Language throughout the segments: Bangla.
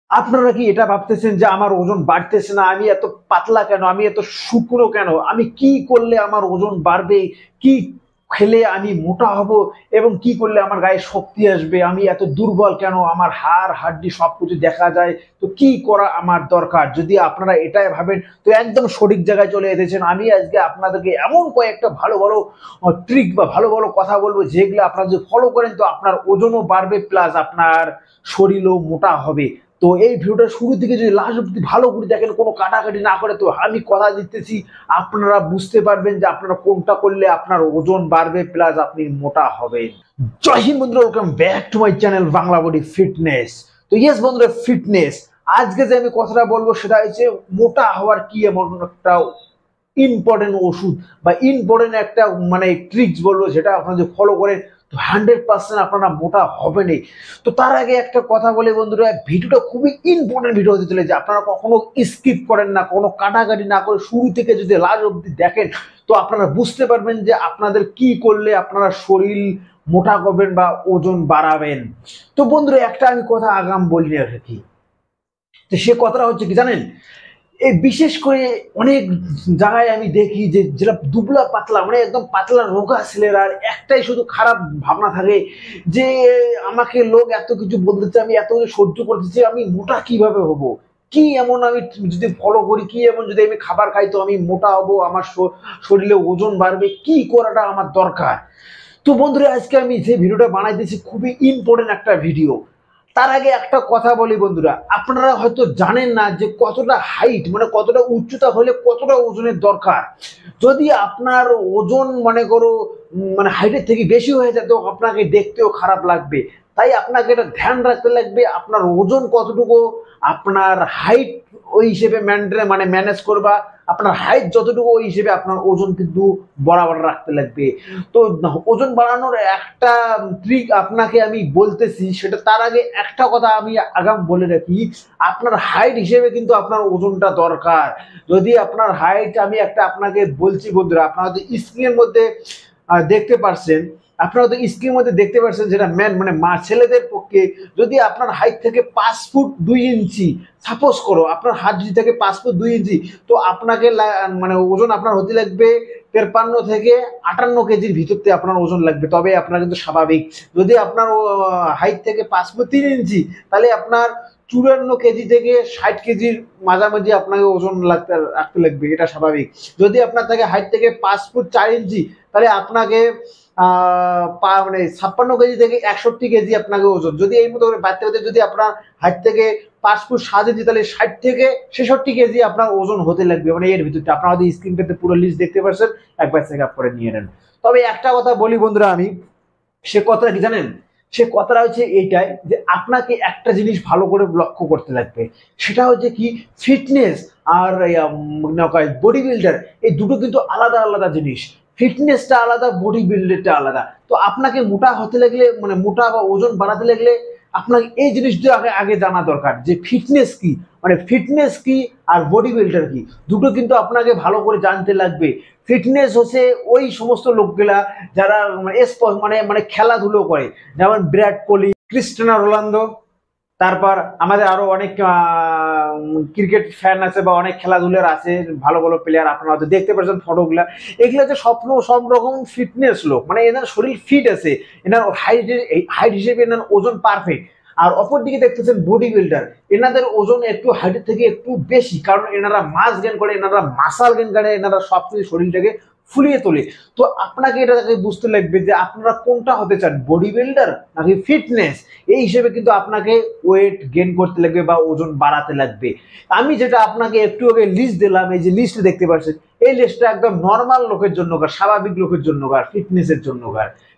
আপনারা কি এটা ভাবতেছেন যে আমার ওজন বাড়তেছে না, আমি এত পাতলা কেন, আমি এত শুকনো কেন, আমি কি করলে আমার ওজন বাড়বে, কি খেলে আমি মোটা হব এবং কি করলে আমার গায়ে শক্তি আসবে, আমি এত দুর্বল কেন, আমার হাড় হাড্ডি সবকিছু দেখা যায়, তো কি করা আমার দরকার? যদি আপনারা এটাই ভাবেন তো একদম সঠিক জায়গায় চলে এসেছেন। আমি আজকে আপনাদেরকে এমন কয়েকটা ভালো ভালো ট্রিক বা ভালো ভালো কথা বলবো যেগুলো আপনারা যদি ফলো করেন তো আপনার ওজনও বাড়বে প্লাস আপনার শরীরও মোটা হবে। তো এই ভিডিওটা শুরু থেকে যদি লাস্ট অব্দি ভালো করে দেখেন, কোনো কাটাকাটি না করে, তো আমি কথা দিতেছি আপনারা বুঝতে পারবেন যে আপনারা কোনটা করলে আপনার ওজন বাড়বে প্লাস আপনি মোটা হবেন। জয় হিন্দ বন্ধুরা, welcome back to my channel Bangla body fitness. তো ইয়েস বন্ধুরা, ফিটনেস আজকে যে আমি কথাটা বলবো সেটা হচ্ছে মোটা হওয়ার কি এমন একটা ইম্পর্টেন্ট ওষুধ বা ইম্পর্টেন্ট একটা মানে ট্রিক্স বলবো যেটা আপনারা যদি ফলো করেন তো 100% আপনারা মোটা হবেনই। তো তার আগে একটা কথা বলে বন্ধুরা, ভিডিওটা খুবই ইম্পর্টেন্ট ভিডিও হতে চলেছে, আপনারা কখনো স্কিপ করেন না, কোনো কাটাকাটি না করে শুরু থেকে যদি লাস্ট অব্দি দেখেন তো আপনারা বুঝতে পারবেন যে আপনাদের কি করলে আপনারা শরীর মোটা করবেন বা ওজন বাড়াবেন। তো বন্ধুরা একটা আমি কথা আগাম বলি রাখি, তো সে কথাটা হচ্ছে কি জানেন, এই বিশেষ করে অনেক জায়গায় আমি দেখি যে যেটা দুবলা পাতলা মানে একদম পাতলা রোগা ছেলেরা একটাই শুধু খারাপ ভাবনা থাকে যে আমাকে লোক এত কিছু বলতেছে, আমি এত কিছু সহ্য করতেছি, আমি মোটা কিভাবে হব, কি এমন আমি যদি ফলো করি, কি এমন যদি আমি খাবার খাই তো আমি মোটা হব, আমার শরীরে ওজন বাড়বে, কি করাটা আমার দরকার। তো বন্ধুরা আজকে আমি যে ভিডিওটা বানাইতেছি খুবই ইম্পর্টেন্ট একটা ভিডিও। তার আগে একটা কথা বলি বন্ধুরা, আপনারা হয়তো জানেন না যে কতটা হাইট মানে কতটা উচ্চতা হলে কতটা ওজনের দরকার। যদি আপনার ওজন মনে করো মানে হাইটের থেকে বেশি হয়ে যায় তো আপনাকে দেখতেও খারাপ লাগবে। তাই আপনাকে এটা ধ্যান রাখতে লাগবে আপনার ওজন কতটুকু, আপনার হাইট ওই হিসেবে মানে ম্যানেজ করবা, আপনার হাইট যতটুকু ওই হিসেবে আপনার ওজন কিন্তু বরাবর রাখতে লাগবে। তো ওজন বাড়ানোর একটা ট্রিক আপনাকে আমি বলতেছি, সেটা তার আগে একটা কথা আমি আগাম বলে রাখি, আপনার হাইট হিসেবে কিন্তু আপনার ওজনটা দরকার। যদি আপনার হাইট আমি একটা আপনাকে বলছি বন্ধুরা, আপনারা তো স্ক্রিনের মধ্যে দেখতে পারছেন, আপনারা তো স্ক্রিনের মধ্যে দেখতে পাচ্ছেন যেটা ম্যান মানে ছেলেদের পক্ষে যদি আপনার হাইট থেকে 5 ফুট 2 ইঞ্চি, সাপোজ করো আপনার হাত যদি থাকে 5 ফুট 2 ইঞ্চি, তো আপনাকে মানে ওজন আপনার হতে লাগবে 53 থেকে 58 কেজির ভিতরতে আপনার ওজন লাগবে, তবে আপনার কিন্তু স্বাভাবিক। যদি আপনার হাইট থেকে 5 ফুট 3 ইঞ্চি, তাহলে আপনার 54 কেজি থেকে 60 কেজির মাঝামাঝি আপনাকে ওজন রাখতে লাগবে, এটা স্বাভাবিক। যদি আপনার থাকে হাইট থেকে 5 ফুট 4 ইঞ্চি, তাহলে আপনাকে মানে 56 কেজি থেকে 61 কেজি আপনাকে ওজন, যদি এই মতো করে বাড়তে বাড়তে যদি আপনার হাইট থেকে 5 ফুট 7 ইঞ্চি, তাহলে 60 থেকে 66 কেজি আপনার ওজন হতে লাগবে, মানে এর ভিতরটা আপনারা যদি স্ক্রিনটাতে পুরো লিস্ট দেখতে পাচ্ছেন, একবার চেক আপ করে নিয়ে নেন। তবে একটা কথা বলি বন্ধুরা আমি, সে কথাটা কি জানেন, সে কথাটা হচ্ছে এইটাই যে আপনাকে একটা জিনিস ভালো করে লক্ষ্য করতে লাগবে, সেটা হচ্ছে কি ফিটনেস আর বডি বিল্ডার, এই দুটো কিন্তু আলাদা আলাদা জিনিস। ফিটনেসটা আলাদা, বডি বিল্ডারটা আলাদা। তো আপনাকে মোটা হতে লাগলে মানে মোটা বা ওজন বাড়াতে লাগলে আপনাকে এই জিনিসটা আগে আগে জানা দরকার যে ফিটনেস কি, মানে ফিটনেস কি আর বডি বিল্ডার কি, দুটো কিন্তু আপনাকে ভালো করে জানতে লাগবে। ফিটনেস হচ্ছে ওই সমস্ত লোকগুলা যারা মানে মানে খেলাধুলো করে, যেমন বিরাট কোহলি, ক্রিস্টিয়ানো রোনালদো, তারপর আমাদের আরো অনেক ক্রিকেট ফ্যান আছে বা অনেক খেলাধুলার আছে ভালো ভালো প্লেয়ার, আপনারা হয়তো দেখতে পাচ্ছেন ফটোগুলা। এগুলো হচ্ছে স্বপ্ন সব রকম ফিটনেস লোক, মানে এনার শরীর ফিট আছে, এনার হাইট হিসেবে এনার ওজন পারফেক্ট। আর অপর দিকে দেখতেছেন বডি বিল্ডার, এনাদের ওজন একটু হাইটের থেকে একটু বেশি, কারণ এনারা মাস গেন করে, এনারা মাসাল গেন করে, এনারা সবকিছু শরীরটাকে ফুলিয়ে তোলে। তো আপনাকে এটা বুঝতে লাগবে যে আপনারা কোনটা হতে চান, বডি বিল্ডার নাকি ফিটনেস। এই হিসেবে কিন্তু আপনাকে ওয়েট গেইন করতে লাগবে বা ওজন বাড়াতে লাগবে। আমি যেটা আপনাকে একটু আগে লিস্ট দিলাম, এই যে লিস্ট দেখতে পাচ্ছেন, এই লিস্টটা একদম নর্মাল লোকের জন্য, স্বাভাবিক লোকের জন্য, ফিটনেসের জন্য।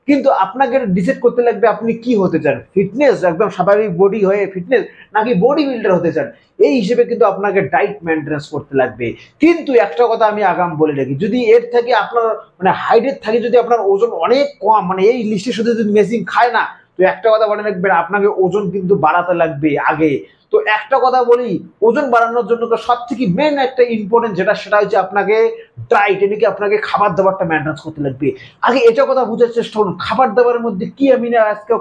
কিন্তু আপনাকে ডিসাইড করতে লাগবে আপনি কি হতে চান, ফিটনেস একদম স্বাভাবিক বডি হয়ে ফিটনেস, নাকি বডি বিল্ডার হতে চান। এই হিসেবে কিন্তু আপনাকে ডায়েট মেনটেন্স করতে লাগবে। কিন্তু একটা কথা আমি আগাম বলে রাখি, যদি এর থেকে আপনার মানে হাইটের থাকে যদি আপনার ওজন অনেক কম, মানে এই লিস্টের সাথে যদি মেশিন খায় না, তো একটা কথা বলে রাখবেন আপনাকে ওজন কিন্তু বাড়াতে লাগবে আগে। তো একটা কথা বলি, ওজন বাড়ানোর জন্য সব থেকে মেন একটা ইম্পর্টেন্ট সেটা হচ্ছে আপনাকে ডায়েট, এদিকে আপনাকে খাবার দাবারটা মেনটেন করতে লাগবে। আগে এটা কথা বোঝার চেষ্টা করুন, খাবার দাবারের মধ্যে কি আমি না আজকে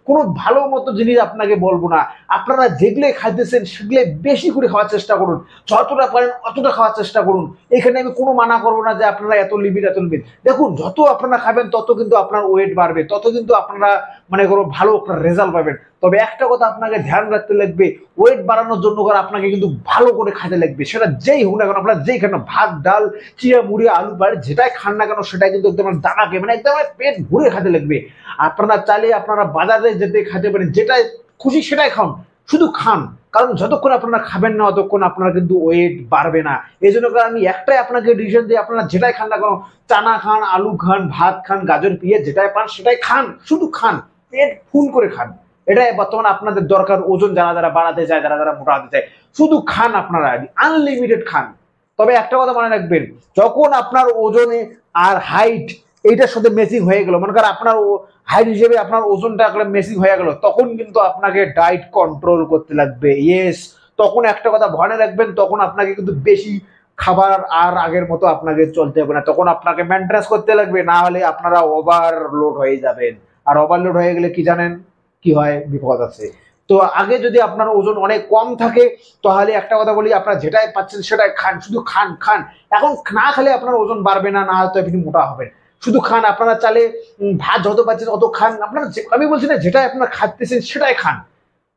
কোনো ভালো মতো জিনিস আপনাকে বলবো না। আপনারা যেগুলো খাইতেছেন সেগুলো বেশি করে খাওয়ার চেষ্টা করুন, যতটা পারেন অতটা খাওয়ার চেষ্টা করুন। এখানে আমি কোনো মানা করবো না যে আপনারা এত লিমিট এত লিমিট। দেখুন, যত আপনারা খাবেন তত কিন্তু আপনার ওয়েট বাড়বে, তত কিন্তু আপনারা মানে কোনো ভালো একটা রেজাল্ট পাবেন। তবে একটা কথা আপনাকে ধ্যান রাখতে লাগবে, ওয়েট বাড়ানোর জন্য করে আপনাকে কিন্তু ভালো করে খেতে লাগবে। সেটা যেই হোক না কেন, আপনারা যেই খান না, ভাত ডাল চিড়া মুড়ি আলু বাড়ি যেটাই খান না কেন সেটাই কিন্তু একদম দানাকে মানে একদম পেট ভরে খেতে লাগবে। আপনারা চাইলে আপনারা বাজারে যেতে খেতে পারেন, যেটাই খুশি সেটাই খান, শুধু খান। কারণ যতক্ষণ আপনারা খাবেন না ততক্ষণ আপনারা কিন্তু ওয়েট বাড়বে না। এই জন্য আমি একটাই আপনাকে ডিসিশন দিই, আপনারা যেটাই খান না কেন, চানা খান, আলু খান, ভাত খান, গাজর পেঁয়াজ যেটাই পান সেটাই খান, শুধু খান, পেট ফুল করে খান। এটাই বর্তমানে আপনাদের দরকার। ওজন যারা যারা বাড়াতে চায়, যারা যারা মোটা হতে চায়, শুধু খান, আপনারা আনলিমিটেড খান। তবে একটা কথা মনে রাখবেন, যখন আপনার ওজনে আর হাইট এইটার সাথে ম্যাচিং হয়ে গেল, মনে করেন আপনার হাইট হিসেবে আপনার ওজনটা ম্যাচিং হয়ে গেল, তখন কিন্তু আপনাকে ডায়েট কন্ট্রোল করতে লাগবে। ইয়েস, তখন একটা কথা মনে রাখবেন, তখন আপনাকে কিন্তু বেশি খাবার আর আগের মতো আপনাকে চলতে হবে না, তখন আপনাকে মেনটেন্স করতে লাগবে, না হলে আপনারা ওভারলোড হয়ে যাবেন। আর ওভারলোড হয়ে গেলে কি জানেন কি হয়, বিপদ আছে। তো আগে যদি আপনার ওজন অনেক কম থাকে তাহলে একটা কথা বলি, আপনারা যেটাই পাচ্ছেন সেটাই খান, শুধু খান খান। এখন না খেলে আপনার ওজন বাড়বে না, না হয়তো আপনি মোটা হবেন। শুধু খান, আপনারা চালে ভাত যত পাচ্ছেন অত খান। আপনারা আমি বলছি না যেটাই আপনারা খাচ্ছেন সেটাই খান।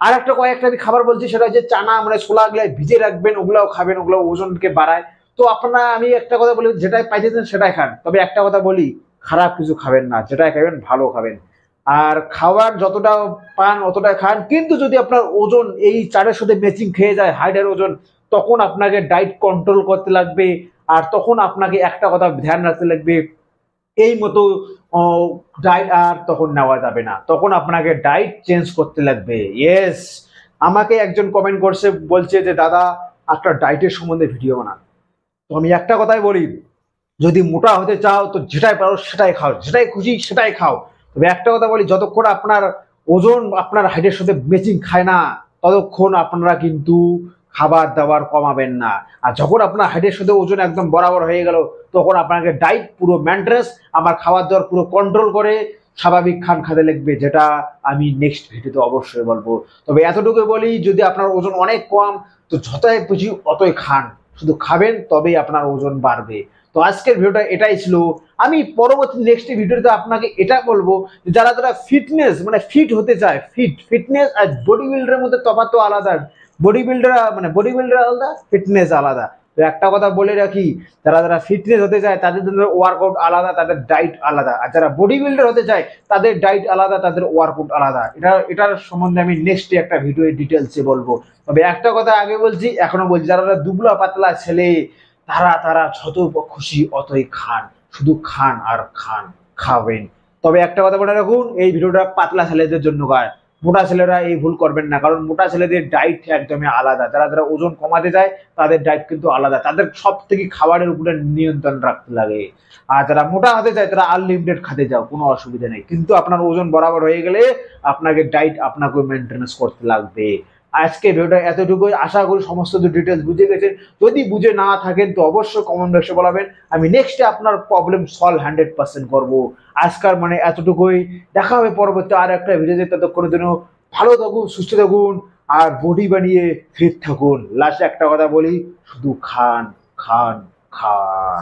আর একটা কয়েকটা আমি খাবার বলছি, সেটা হচ্ছে চানা মানে ছোলা গুলা ভিজে রাখবেন, ওগুলাও খাবেন, ওগুলো ওজনকে বাড়ায়। তো আপনারা আমি একটা কথা বলি, যেটাই পাইতেছেন সেটাই খান। তবে একটা কথা বলি, খারাপ কিছু খাবেন না, যেটাই খাবেন ভালো খাবেন। আর খাবার যতটা পান অতটাই খান, কিন্তু যদি আপনার ওজন এই চারের সাথে ম্যাচিং খেয়ে যায়, হাইডের ওজন, তখন আপনাকে ডায়েট কন্ট্রোল করতে লাগবে। আর তখন আপনাকে একটা কথা ধ্যান রাখতে লাগবে, এই মতো ডায়েট আর তখন নেওয়া যাবে না, তখন আপনাকে ডায়েট চেঞ্জ করতে লাগবে। ইয়েস, আমাকে একজন কমেন্ট করছে, বলছে যে দাদা একটা ডায়েটের সম্বন্ধে ভিডিও বানান। তো আমি একটা কথাই বলি, যদি মোটা হতে চাও তো যেটাই পারো সেটাই খাও, যেটাই খুশি সেটাই খাও। তবে একটা কথা বলি, যতক্ষণ আপনার ওজন আপনার হাইটের সাথে ম্যাচিং খায় না ততক্ষণ আপনারা কিন্তু খাবার দাবার কমাবেন না। আর যখন আপনার হাইটের সাথে ওজন একদম বরাবর হয়ে গেল, তখন আপনাকে ডায়েট পুরো মেনটেন্স, আমার খাবার দাবার পুরো কন্ট্রোল করে স্বাভাবিক খান খেতে লাগবে, যেটা আমি নেক্সট ভিডিওতে অবশ্যই বলবো। তবে এতটুকু বলি, যদি আপনার ওজন অনেক কম তো যতই বুঝি অতই খান, শুধু খাবেন, তবেই আপনার ওজন বাড়বে। তো আজকের ভিডিওটা এটাই ছিল। আমি পরবর্তী নেক্সট ভিডিওতে আপনাকে এটা বলবো, যারা যারা ফিটনেস মানে ফিট হতে চায়, ফিটনেস আর বডি বিল্ডারের মধ্যে তফাৎ তো আলাদা। বডি বিল্ডার আলাদা, ফিটনেস আলাদা। তো একটা কথা বলে রাখি, যারা যারা ফিটনেস হতে চায় তাদের জন্য ওয়ার্কআউট আলাদা, তাদের ডায়েট আলাদা। আর যারা বডি বিল্ডার হতে চায় তাদের ডায়েট আলাদা, তাদের ওয়ার্কআউট আলাদা। এটার সম্বন্ধে আমি নেক্সট একটা ভিডিও ডিটেলসে বলবো। তবে একটা কথা আগে বলছি, এখনো বলছি, যারা যারা দুবলা পাতলা ছেলে তারা যত খুশি অতই খান, শুধু খান আর খান, খাবেন। তবে একটা কথা মনে রাখুন, এই ভিডিওটা পাতলা ছেলেদের জন্য গায়, মোটা ছেলেরা এই ভুল করবেন না, কারণ মোটা ছেলেদের ডায়েট একদমই আলাদা। যারা যারা ওজন কমাতে যায় তাদের ডায়েট কিন্তু আলাদা, তাদের সব থেকে খাবারের উপরে নিয়ন্ত্রণ রাখতে লাগে। আর যারা মোটা হতে চায় তারা আনলিমিটেড খেতে যাও, কোনো অসুবিধা নেই, কিন্তু আপনার ওজন বরাবর হয়ে গেলে আপনাকে ডায়েট আপনাকে মেনটেন্স করতে লাগবে। আজকে ভিডিওটা এতটুকুই, আশা করি সমস্ত ডিটেলস বুঝে গেছেন। যদি বুঝে না থাকেন তো অবশ্যই কমেন্ট বক্সে বলাবেন, আমি নেক্সটে আপনার প্রবলেম সলভ 100% করবো। আজকাল মানে এতটুকুই, দেখা হবে পরবর্তী আর একটা ভিডিওতে। ততক্ষণের জন্য ভালো থাকুন, সুস্থ থাকুন আর বডি বানিয়ে ফিট থাকুন। লাস্টে একটা কথা বলি, শুধু খান খান খান।